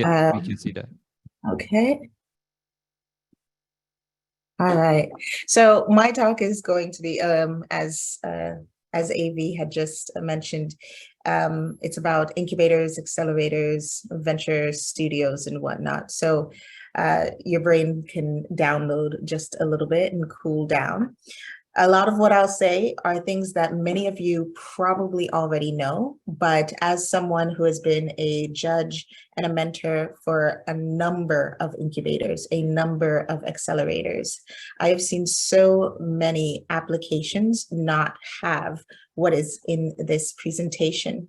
Yeah, we can see that. Okay. All right. So my talk is going to be, as AV had just mentioned, it's about incubators, accelerators, venture studios, and whatnot. So your brain can download just a little bit and cool down. A lot of what I'll say are things that many of you probably already know, but as someone who has been a judge and a mentor for a number of incubators, a number of accelerators, I have seen so many applications not have what is in this presentation.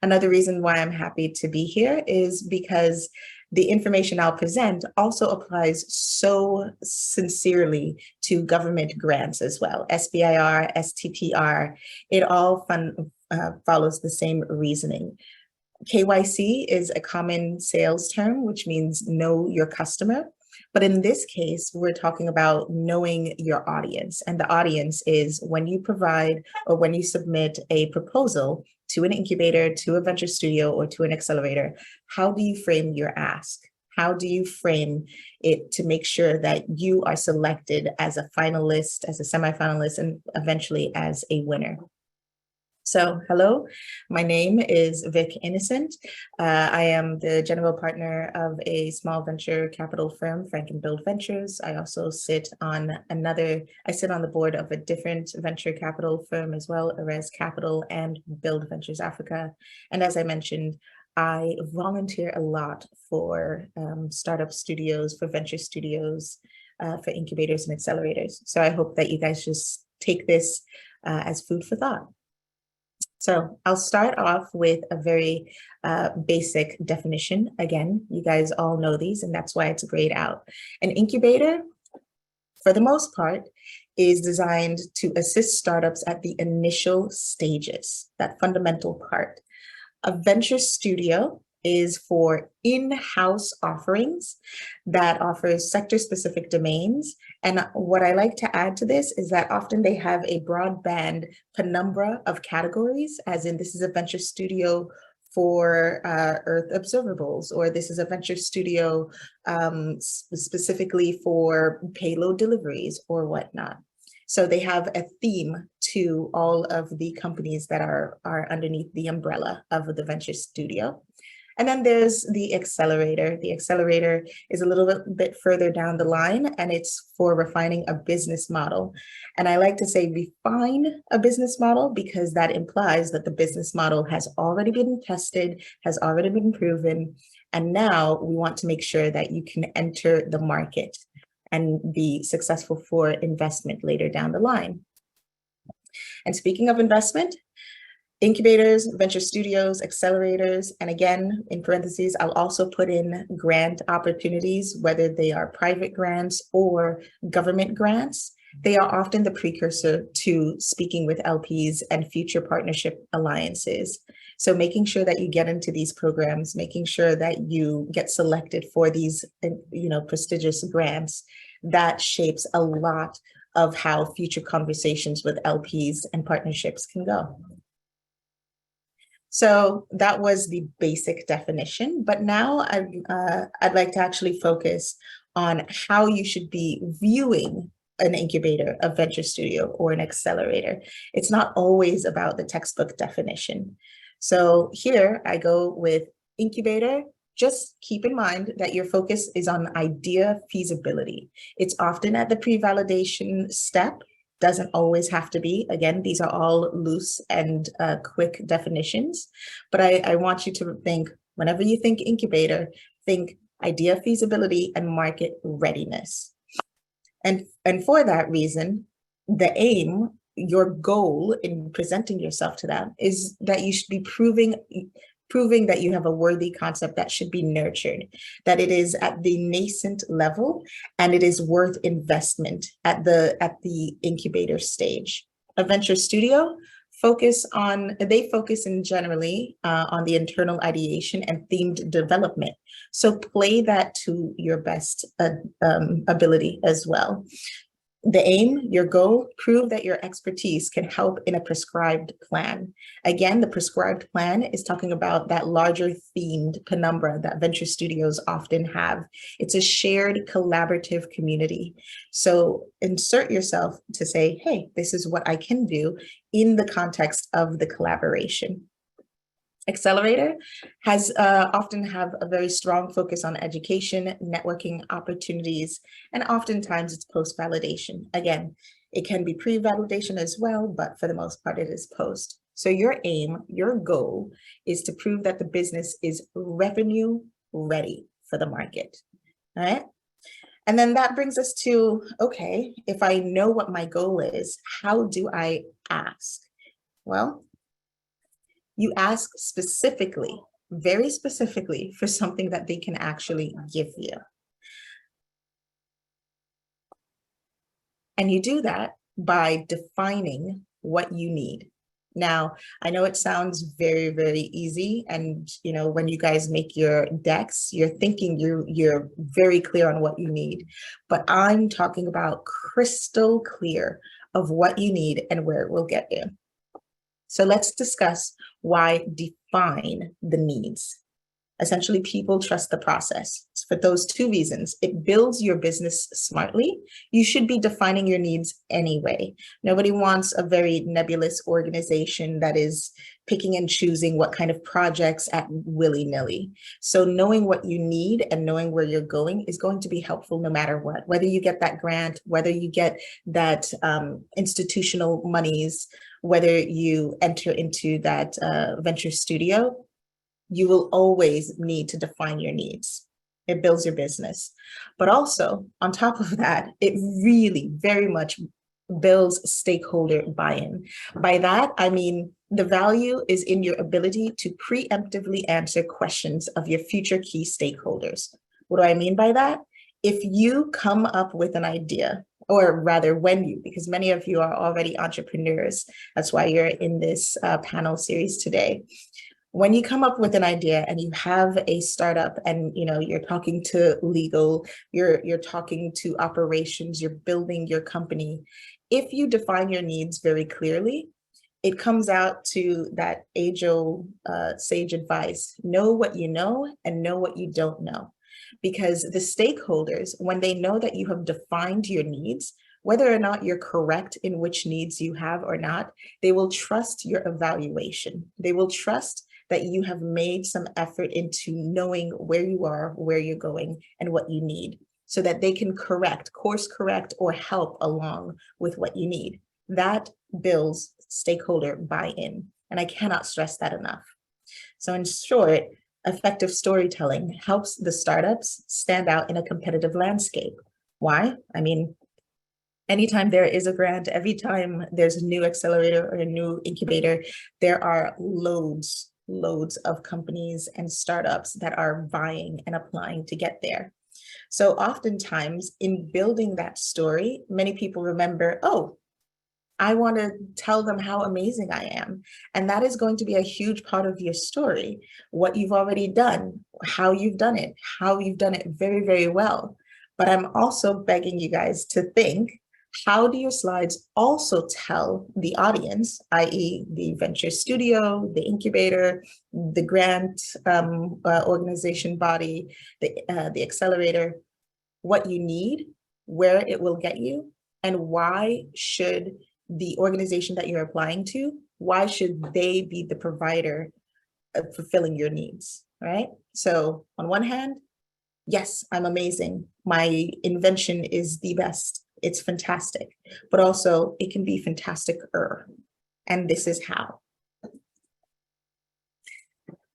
Another reason why I'm happy to be here is because the information I'll present also applies so sincerely to government grants as well. SBIR, STTR, it all follows the same reasoning. KYC is a common sales term, which means know your customer. But in this case, we're talking about knowing your audience. And the audience is when you provide or when you submit a proposal to an incubator, to a venture studio, or to an accelerator, how do you frame your ask? How do you frame it to make sure that you are selected as a finalist, as a semifinalist, and eventually as a winner? So hello, my name is Cvic Innocent. I am the general partner of a small venture capital firm, Frank and Build Ventures. I also sit on the board of a different venture capital firm as well, Ares Capital and Build Ventures Africa. And as I mentioned, I volunteer a lot for startup studios, for venture studios, for incubators and accelerators. So I hope that you guys just take this as food for thought. So I'll start off with a very basic definition. Again, you guys all know these, and that's why it's grayed out. An incubator, for the most part, is designed to assist startups at the initial stages, that fundamental part. A venture studio is for in-house offerings that offers sector-specific domains. And what I like to add to this is that often they have a broadband penumbra of categories, as in this is a venture studio for Earth observables, or this is a venture studio specifically for payload deliveries or whatnot. So they have a theme to all of the companies that are underneath the umbrella of the venture studio. And then there's the accelerator. The accelerator is a little bit further down the line, and it's for refining a business model. And I like to say refine a business model because that implies that the business model has already been tested, has already been proven, and now we want to make sure that you can enter the market and be successful for investment later down the line. And speaking of investment, incubators, venture studios, accelerators, and again, in parentheses, I'll also put in grant opportunities, whether they are private grants or government grants. They are often the precursor to speaking with LPs and future partnership alliances. So making sure that you get into these programs, making sure that you get selected for these, prestigious grants, that shapes a lot of how future conversations with LPs and partnerships can go. So that was the basic definition, but now I'd like to actually focus on how you should be viewing an incubator, a venture studio, or an accelerator. It's not always about the textbook definition. So here I go with incubator. Just keep in mind that your focus is on idea feasibility. It's often at the pre-validation step. Doesn't always have to be. Again, these are all loose and quick definitions, but I want you to think, whenever you think incubator, think idea feasibility and market readiness. And for that reason, the aim, your goal in presenting yourself to that is that you should be proving that you have a worthy concept that should be nurtured, that it is at the nascent level and it is worth investment at the incubator stage. A venture studio focus in generally on the internal ideation and themed development. So play that to your best ability as well. The aim, your goal, prove that your expertise can help in a prescribed plan. Again, the prescribed plan is talking about that larger themed penumbra that venture studios often have. It's a shared collaborative community. So insert yourself to say, hey, this is what I can do in the context of the collaboration. Accelerator has often have a very strong focus on education, networking opportunities, and oftentimes it's post-validation. Again, it can be pre-validation as well, but for the most part, it is post. So your aim, your goal is to prove that the business is revenue ready for the market, all right? And then that brings us to, okay, if I know what my goal is, how do I ask? Well, you ask specifically, very specifically, for something that they can actually give you. And you do that by defining what you need. Now, I know it sounds very, very easy. And, you know, when you guys make your decks, you're thinking you're very clear on what you need. But I'm talking about crystal clear of what you need and where it will get you. So let's discuss why define the needs. Essentially, people trust the process. For those two reasons, it builds your business smartly. You should be defining your needs anyway. Nobody wants a very nebulous organization that is picking and choosing what kind of projects at willy-nilly. So knowing what you need and knowing where you're going is going to be helpful no matter what, whether you get that grant, whether you get that institutional monies, whether you enter into that venture studio, you will always need to define your needs. It builds your business. But also, on top of that, it really very much builds stakeholder buy-in. By that, I mean, the value is in your ability to preemptively answer questions of your future key stakeholders. What do I mean by that? If you come up with an idea, or rather when you, because many of you are already entrepreneurs, that's why you're in this panel series today. When you come up with an idea and you have a startup and you're talking to legal, you're talking to operations, you're building your company, if you define your needs very clearly, it comes out to that age-old sage advice: know what you know and know what you don't know. Because the stakeholders, when they know that you have defined your needs, whether or not you're correct in which needs you have or not, they will trust your evaluation. They will trust that you have made some effort into knowing where you are, where you're going, and what you need, so that they can course correct, or help along with what you need. That builds stakeholder buy-in, and I cannot stress that enough. So in short, effective storytelling helps the startups stand out in a competitive landscape. Why? I mean, anytime there is a grant, every time there's a new accelerator or a new incubator, there are loads of companies and startups that are vying and applying to get there. So oftentimes in building that story, many people remember, oh, I want to tell them how amazing I am. And that is going to be a huge part of your story, what you've already done, how you've done it very, very well. But I'm also begging you guys to think, how do your slides also tell the audience, i.e. the venture studio, the incubator, the grant organization body, the accelerator, what you need, where it will get you, and why should the organization that you're applying to, why should they be the provider of fulfilling your needs, right? So on one hand, yes, I'm amazing. My invention is the best. It's fantastic, but also it can be fantastic-er. And this is how.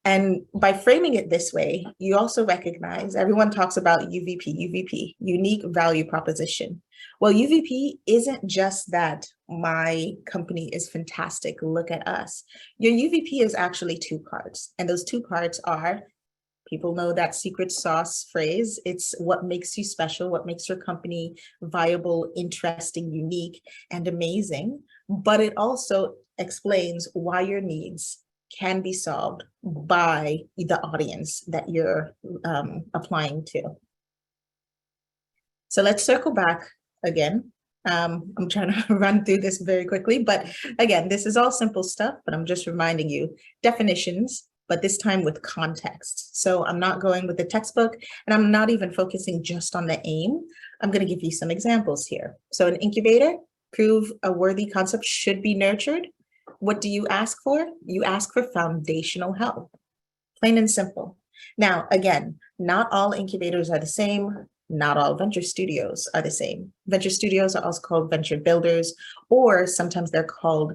And by framing it this way, you also recognize, everyone talks about UVP, unique value proposition. Well, UVP isn't just that my company is fantastic, look at us. Your UVP is actually two parts. And those two parts are, people know that secret sauce phrase. It's what makes you special, what makes your company viable, interesting, unique, and amazing. But it also explains why your needs can be solved by the audience that you're applying to. So let's circle back again. I'm trying to run through this very quickly, but again, this is all simple stuff, but I'm just reminding you definitions, but this time with context. So I'm not going with the textbook, and I'm not even focusing just on the aim. I'm going to give you some examples here. So an incubator, prove a worthy concept should be nurtured. What do you ask for? You ask for foundational help, plain and simple. Now, again, not all incubators are the same. Not all venture studios are the same. Venture studios are also called venture builders, or sometimes they're called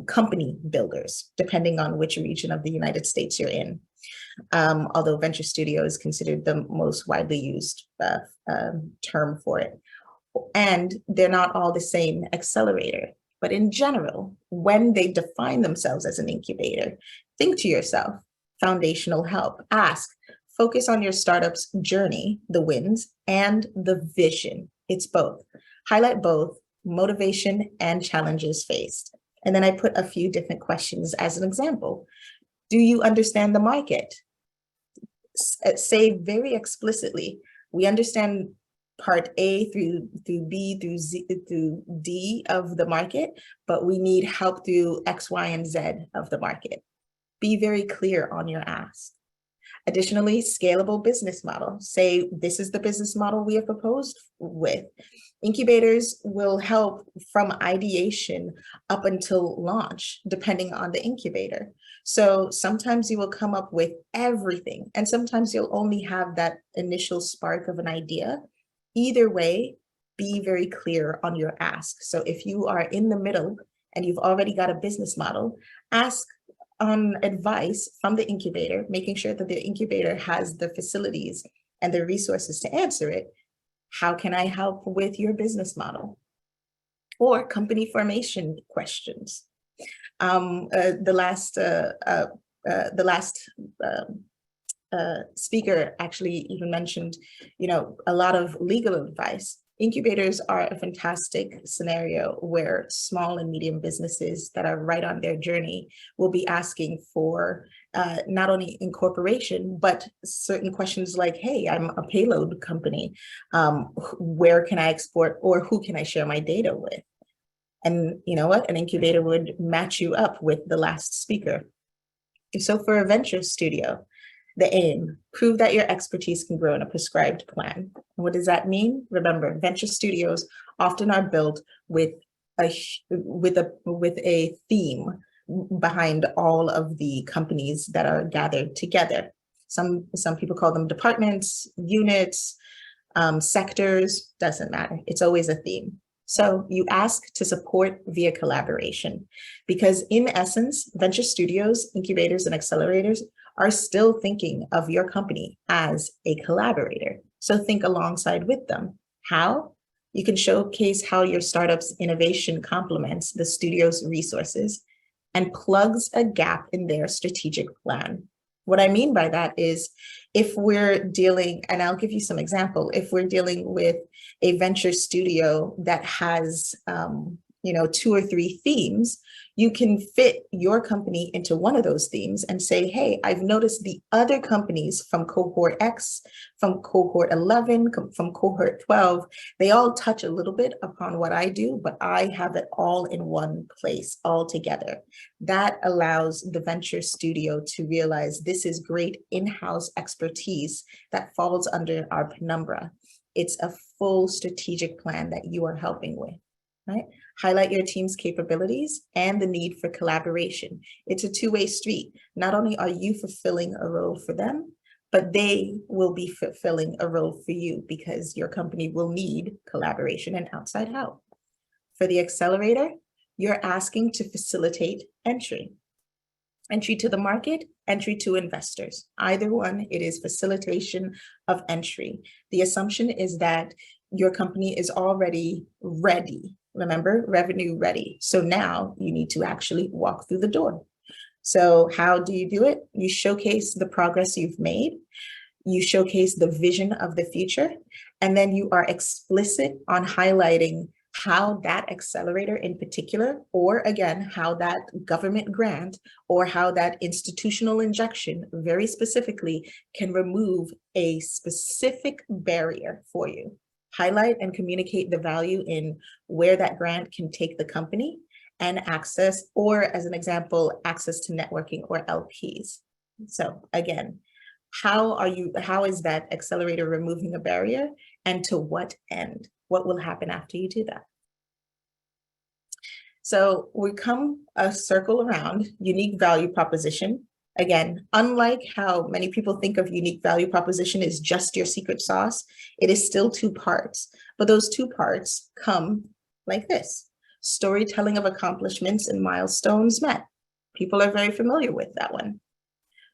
company builders, depending on which region of the United States you're in. Although venture studio is considered the most widely used term for it. And they're not all the same accelerator. But in general, when they define themselves as an incubator, think to yourself, foundational help, ask, focus on your startup's journey, the wins, and the vision. It's both. Highlight both motivation and challenges faced. And then I put a few different questions as an example. Do you understand the market? Say very explicitly, we understand part A through B through Z through D of the market, but we need help through X, Y, and Z of the market. Be very clear on your ask. Additionally, scalable business model. Say, this is the business model we have proposed with. Incubators will help from ideation up until launch, depending on the incubator. So sometimes you will come up with everything, and sometimes you'll only have that initial spark of an idea. Either way, be very clear on your ask. So if you are in the middle and you've already got a business model, ask on advice from the incubator, making sure that the incubator has the facilities and the resources to answer it. How can I help with your business model? Or company formation questions. The last speaker actually even mentioned, a lot of legal advice. Incubators are a fantastic scenario where small and medium businesses that are right on their journey will be asking for not only incorporation, but certain questions like, hey, I'm a payload company. Where can I export, or who can I share my data with? And you know what? An incubator would match you up with the last speaker. So for a venture studio, the aim, prove that your expertise can grow in a prescribed plan. And what does that mean? Remember, venture studios often are built with a theme behind all of the companies that are gathered together. Some people call them departments, units, sectors, doesn't matter. It's always a theme. So you ask to support via collaboration, because in essence, venture studios, incubators, and accelerators are still thinking of your company as a collaborator. So think alongside with them. How? You can showcase how your startup's innovation complements the studio's resources and plugs a gap in their strategic plan. What I mean by that is, if we're dealing, and I'll give you some example, if we're dealing with a venture studio that has 2 or 3 themes, you can fit your company into one of those themes and say, hey, I've noticed the other companies from cohort X, from cohort 11, from cohort 12, they all touch a little bit upon what I do, but I have it all in one place, all together. That allows the venture studio to realize this is great in-house expertise that falls under our penumbra. It's a full strategic plan that you are helping with, right? Highlight your team's capabilities and the need for collaboration. It's a two-way street. Not only are you fulfilling a role for them, but they will be fulfilling a role for you, because your company will need collaboration and outside help. For the accelerator, you're asking to facilitate entry. Entry to the market, entry to investors. Either one, it is facilitation of entry. The assumption is that your company is already ready. Remember, revenue ready. So now you need to actually walk through the door. So how do you do it? You showcase the progress you've made. You showcase the vision of the future. And then you are explicit on highlighting how that accelerator in particular, or again, how that government grant or how that institutional injection very specifically can remove a specific barrier for you. highlight and communicate the value in where that grant can take the company and access, or as an example, access to networking or LPs. So again, how is that accelerator removing a barrier, and to what end? What will happen after you do that? So we come a circle around unique value proposition. Again, unlike how many people think of unique value proposition is just your secret sauce, it is still two parts, but those two parts come like this: storytelling of accomplishments and milestones met. People are very familiar with that one.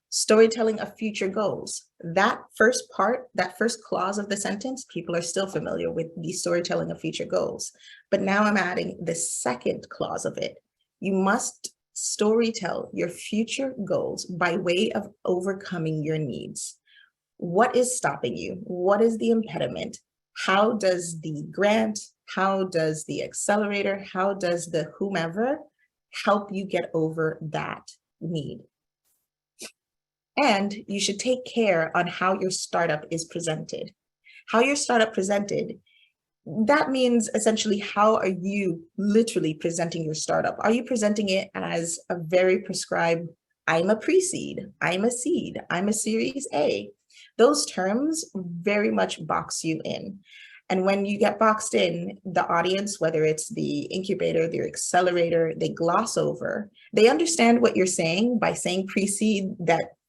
Storytelling of future goals. That first part, that first clause of the sentence, people are still familiar with the storytelling of future goals. But now I'm adding the second clause of it. You must storytell your future goals by way of overcoming your needs. What is stopping you? What is the impediment? How does the grant, how does the accelerator, how does the whomever help you get over that need? And you should take care on how your startup is presented. How your startup presented, that means essentially how are you literally presenting your startup? Are you presenting it as a very prescribed, I'm a pre-seed, I'm a seed, I'm a series A? Those terms very much box you in. And when you get boxed in, the audience, whether it's the incubator, the accelerator, they gloss over. They understand what you're saying by saying pre-seed,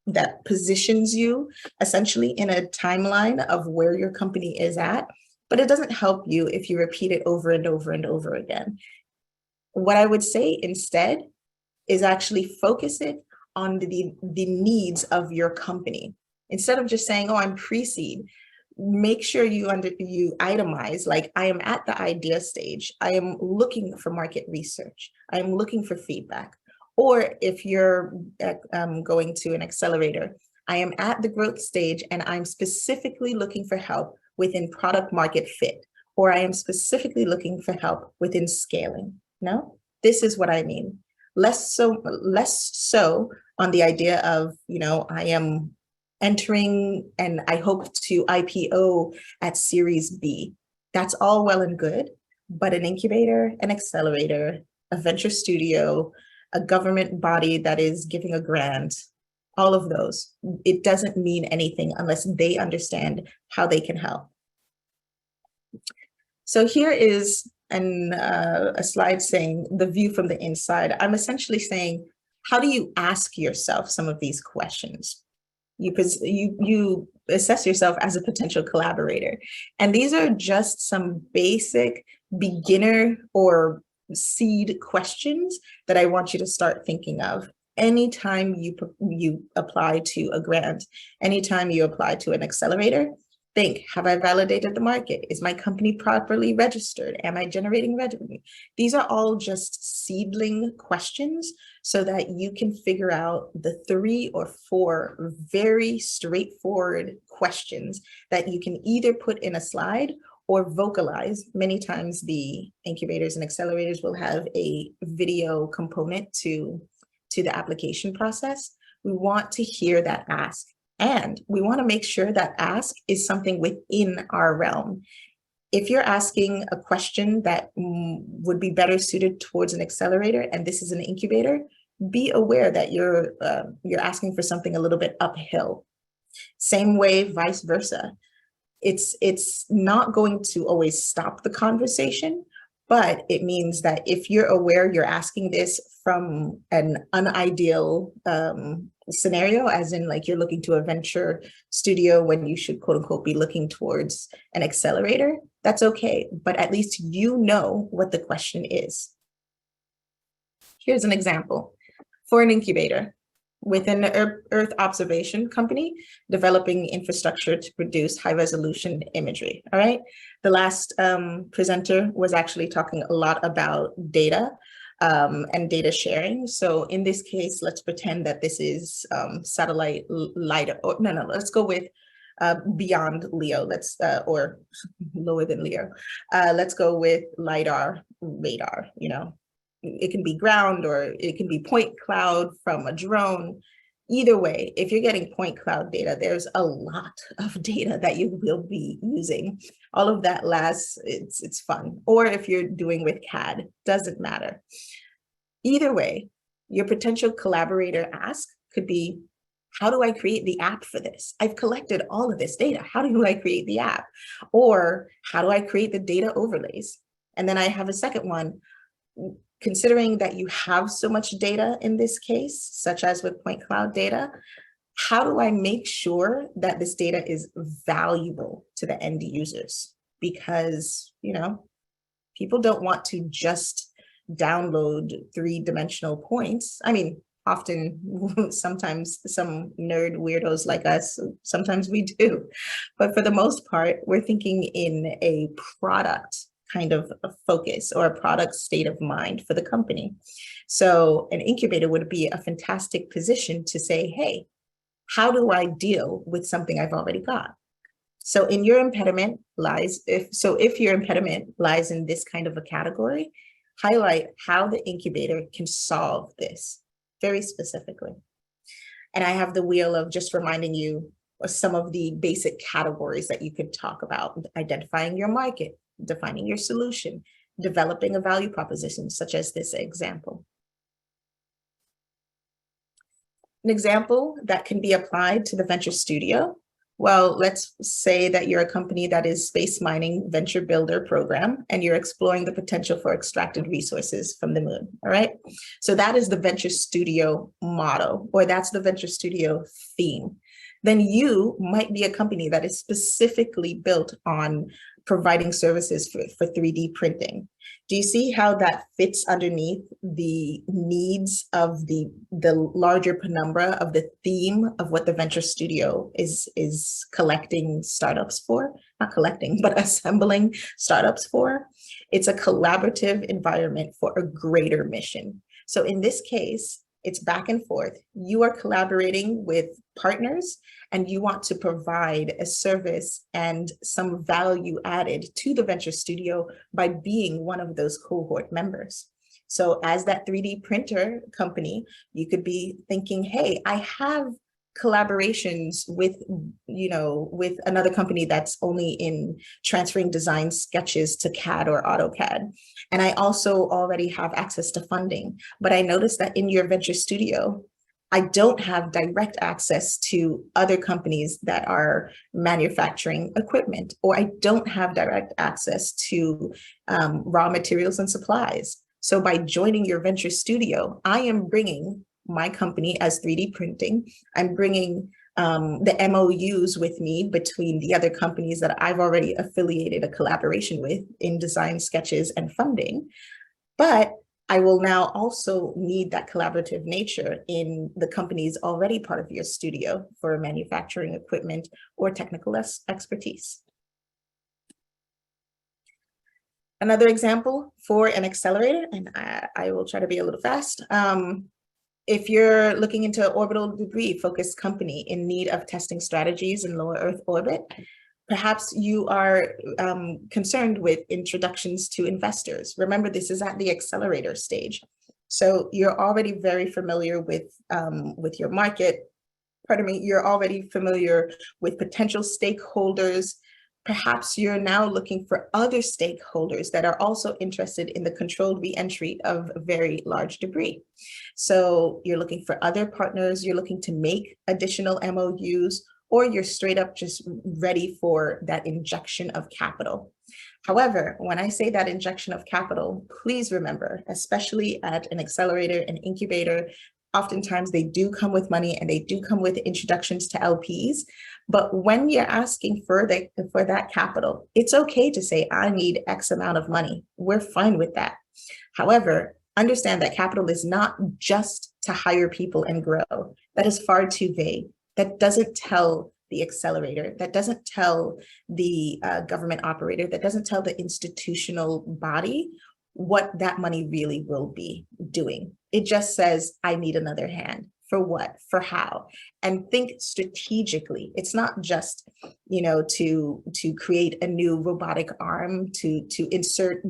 that positions you essentially in a timeline of where your company is at, but it doesn't help you if you repeat it over and over and over again. What I would say instead is actually focus it on the needs of your company. Instead of just saying, oh, I'm pre-seed, make sure you itemize, like, I am at the idea stage. I am looking for market research. I am looking for feedback. Or if you're going to an accelerator, I am at the growth stage and I'm specifically looking for help within product market fit, or I am specifically looking for help within scaling. No, this is what I mean. Less so on the idea of, I am entering and I hope to IPO at Series B. That's all well and good, but an incubator, an accelerator, a venture studio, a government body that is giving a grant, all of those, it doesn't mean anything unless they understand how they can help. So here is a slide saying the view from the inside. I'm essentially saying, how do you ask yourself some of these questions? You assess yourself as a potential collaborator. And these are just some basic beginner or seed questions that I want you to start thinking of. Anytime you apply to a grant, anytime you apply to an accelerator, think, have I validated the market? Is my company properly registered? Am I generating revenue? These are all just seedling questions so that you can figure out the 3 or 4 very straightforward questions that you can either put in a slide or vocalize. Many times the incubators and accelerators will have a video component to the application process. We want to hear that ask, and we want to make sure that ask is something within our realm. If you're asking a question that would be better suited towards an accelerator and this is an incubator, be aware that you're asking for something a little bit uphill. Same way, vice versa. It's not going to always stop the conversation, but it means that if you're aware you're asking this from an unideal scenario, as in like you're looking to a venture studio when you should quote unquote be looking towards an accelerator, that's okay. But at least you know what the question is. Here's an example. For an incubator, within an Earth observation company developing infrastructure to produce high resolution imagery. All right. The last presenter was actually talking a lot about data and data sharing. So in this case, let's pretend that this is satellite LiDAR. Or, no, let's go with beyond LEO. Or lower than LEO. Let's go with LiDAR radar, It can be ground or it can be point cloud from a drone. Either way, if you're getting point cloud data, there's a lot of data that you will be using. All of that lasts, it's fun. Or if you're doing with CAD, doesn't matter. Either way, your potential collaborator ask could be, how do I create the app for this? I've collected all of this data. How do I create the app? Or how do I create the data overlays? And then I have a second one. Considering that you have so much data in this case, such as with point cloud data, how do I make sure that this data is valuable to the end users? Because, you know, people don't want to just download three-dimensional points. I mean, often, sometimes some nerd weirdos like us, sometimes we do. But for the most part, we're thinking in a product kind of a focus or a product state of mind for the company. So an incubator would be a fantastic position to say, hey, how do I deal with something I've already got? So if your impediment lies in this kind of a category, highlight how the incubator can solve this very specifically. And I have the wheel of just reminding you of some of the basic categories that you could talk about: identifying your market, defining your solution, developing a value proposition, such as this example. An example that can be applied to the venture studio. Well, let's say that you're a company that is space mining venture builder program, and you're exploring the potential for extracted resources from the moon, all right? So that is the venture studio motto, or that's the venture studio theme. Then you might be a company that is specifically built on providing services for 3D printing. Do you see how that fits underneath the needs of the larger penumbra of the theme of what the venture studio is collecting startups for? Not collecting, but assembling startups for. It's a collaborative environment for a greater mission. So in this case, it's back and forth. You are collaborating with partners and you want to provide a service and some value added to the venture studio by being one of those cohort members. So as that 3D printer company, you could be thinking, hey, I have collaborations with, with another company that's only in transferring design sketches to CAD or AutoCAD. And I also already have access to funding, but I noticed that in your venture studio, I don't have direct access to other companies that are manufacturing equipment, or I don't have direct access to raw materials and supplies. So by joining your venture studio, I am bringing my company as 3D printing. I'm bringing the MOUs with me between the other companies that I've already affiliated a collaboration with in design sketches and funding. But I will now also need that collaborative nature in the companies already part of your studio for manufacturing equipment or technical expertise. Another example for an accelerator, and I will try to be a little fast. If you're looking into an orbital debris focused company in need of testing strategies in lower Earth orbit, perhaps you are concerned with introductions to investors. Remember, this is at the accelerator stage. So you're already very familiar with your market. Pardon me, you're already familiar with potential stakeholders. Perhaps you're now looking for other stakeholders that are also interested in the controlled re-entry of very large debris. So you're looking for other partners, you're looking to make additional MOUs, or you're straight up just ready for that injection of capital. However, when I say that injection of capital, please remember, especially at an accelerator, an incubator, oftentimes they do come with money and they do come with introductions to LPs. But when you're asking for that capital, it's okay to say, I need X amount of money. We're fine with that. However, understand that capital is not just to hire people and grow. That is far too vague. That doesn't tell the accelerator, that doesn't tell the government operator, that doesn't tell the institutional body what that money really will be doing. It just says, I need another hand. For what? For how? And think strategically. It's not just, to create a new robotic arm, to insert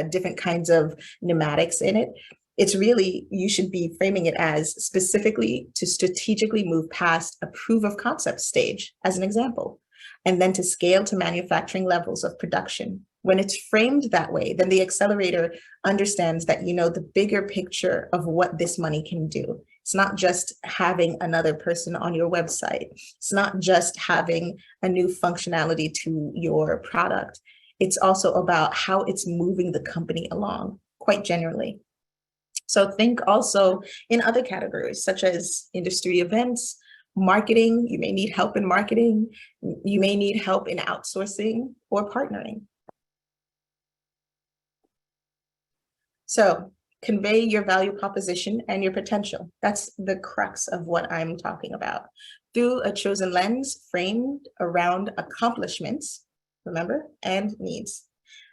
different kinds of pneumatics in it. It's really, you should be framing it as specifically to strategically move past a proof of concept stage, as an example, and then to scale to manufacturing levels of production. When it's framed that way, then the accelerator understands that you know the bigger picture of what this money can do. It's not just having another person on your website. It's not just having a new functionality to your product. It's also about how it's moving the company along, quite generally. So think also in other categories, such as industry events, marketing. You may need help in marketing. You may need help in outsourcing or partnering. So convey your value proposition and your potential. That's the crux of what I'm talking about. Through a chosen lens framed around accomplishments, remember, and needs.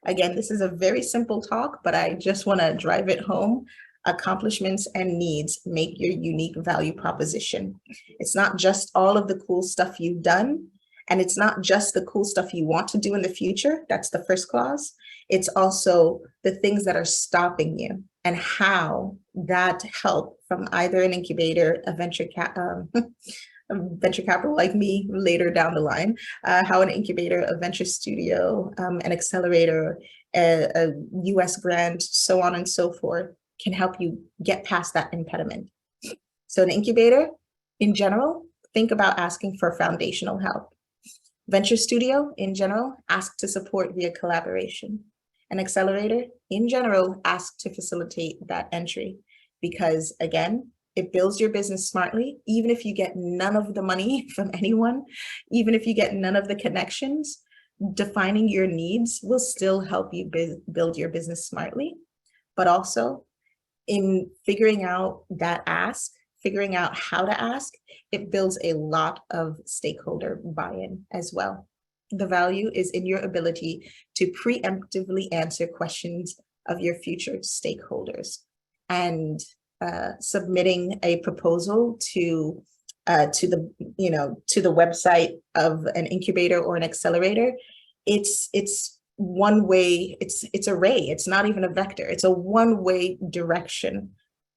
Again, this is a very simple talk, but I just want to drive it home. Accomplishments and needs make your unique value proposition. It's not just all of the cool stuff you've done, and it's not just the cool stuff you want to do in the future. That's the first clause. It's also the things that are stopping you and how that help from either an incubator, a venture capital like me later down the line, how an incubator, a venture studio, an accelerator, a US grant, so on and so forth, can help you get past that impediment. So an incubator, in general, think about asking for foundational help. Venture studio, in general, ask to support via collaboration. An accelerator, in general, ask to facilitate that entry because, again, it builds your business smartly. Even if you get none of the money from anyone, even if you get none of the connections, defining your needs will still help you build your business smartly. But also, in figuring out that ask, figuring out how to ask, it builds a lot of stakeholder buy-in as well. The value is in your ability to preemptively answer questions of your future stakeholders, and submitting a proposal to the website of an incubator or an accelerator. It's one way, it's a ray, it's not even a vector, it's a one-way direction.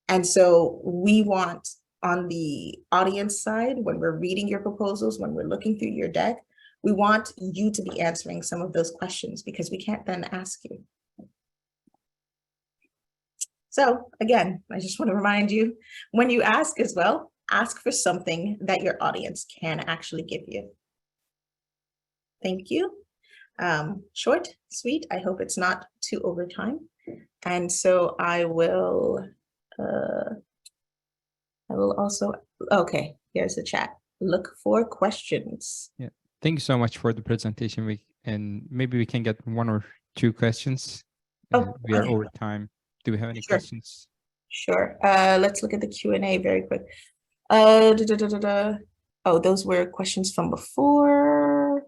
And so we want, on the audience side, when we're reading your proposals, when we're looking through your deck, we want you to be answering some of those questions because we can't then ask you. So again, I just want to remind you, when you ask as well, ask for something that your audience can actually give you. Thank you. Short, sweet. I hope it's not too over time. And so I will also, okay, here's the chat. Look for questions. Yeah, thank you so much for the presentation. And maybe we can get one or two questions. We are over time. Do we have any questions? Sure. Let's look at the Q&A very quick. Oh, those were questions from before.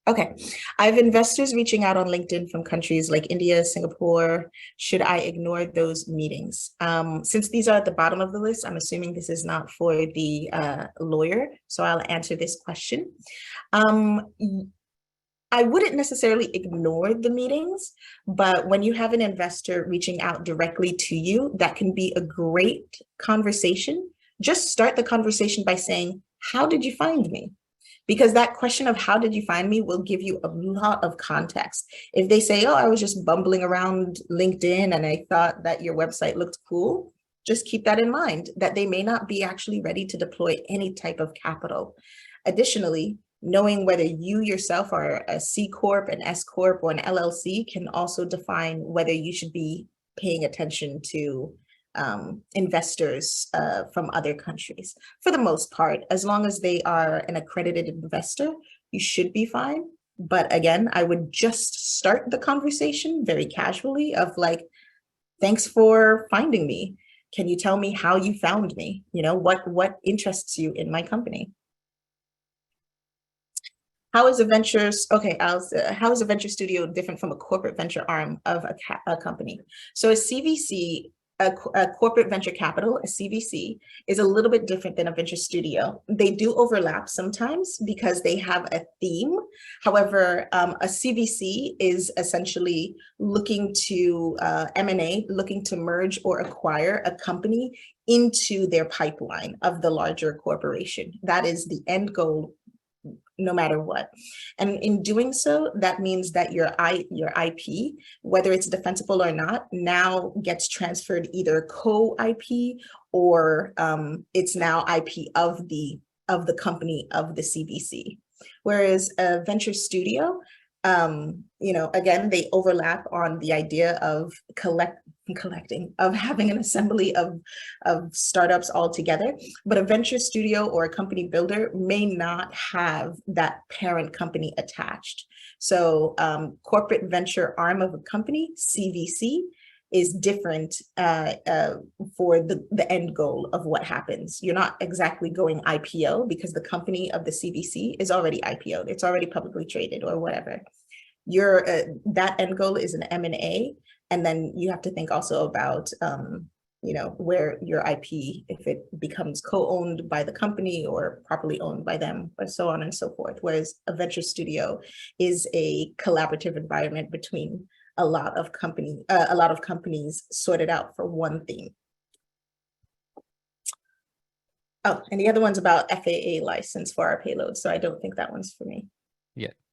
Okay, I have investors reaching out on LinkedIn from countries like India, Singapore. Should I ignore those meetings? Since these are at the bottom of the list, I'm assuming this is not for the lawyer, so I'll answer this question. I wouldn't necessarily ignore the meetings, but when you have an investor reaching out directly to you, that can be a great conversation. Just start the conversation by saying, how did you find me? Because that question of how did you find me will give you a lot of context. If they say, oh, I was just bumbling around LinkedIn and I thought that your website looked cool, just keep that in mind, that they may not be actually ready to deploy any type of capital. Additionally, knowing whether you yourself are a C Corp, an S Corp, or an LLC can also define whether you should be paying attention to investors from other countries. For the most part, as long as they are an accredited investor, you should be fine. But again, I would just start the conversation very casually of like, thanks for finding me. Can you tell me how you found me? You know, what interests you in my company? How is a venture studio different from a corporate venture arm of a company? So a CVC a corporate venture capital, a CVC, is a little bit different than a venture studio. They do overlap sometimes because they have a theme. However, a CVC is essentially looking to M&A, looking to merge or acquire a company into their pipeline of the larger corporation. That is the end goal, no matter what. And in doing so, that means that your IP, whether it's defensible or not, now gets transferred either co-IP or it's now IP of the company of the CVC. Whereas a venture studio, again, they overlap on the idea of collecting, of having an assembly of startups all together. But a venture studio or a company builder may not have that parent company attached. So corporate venture arm of a company, CVC, is different for the end goal of what happens. You're not exactly going IPO because the company of the CVC is already IPO'd. It's already publicly traded or whatever. That end goal is an M&A. And then you have to think also about, where your IP, if it becomes co-owned by the company or properly owned by them, or so on and so forth. Whereas a venture studio is a collaborative environment between a lot of companies sorted out for one theme. Oh, and the other one's about FAA license for our payload. So I don't think that one's for me. Yeah,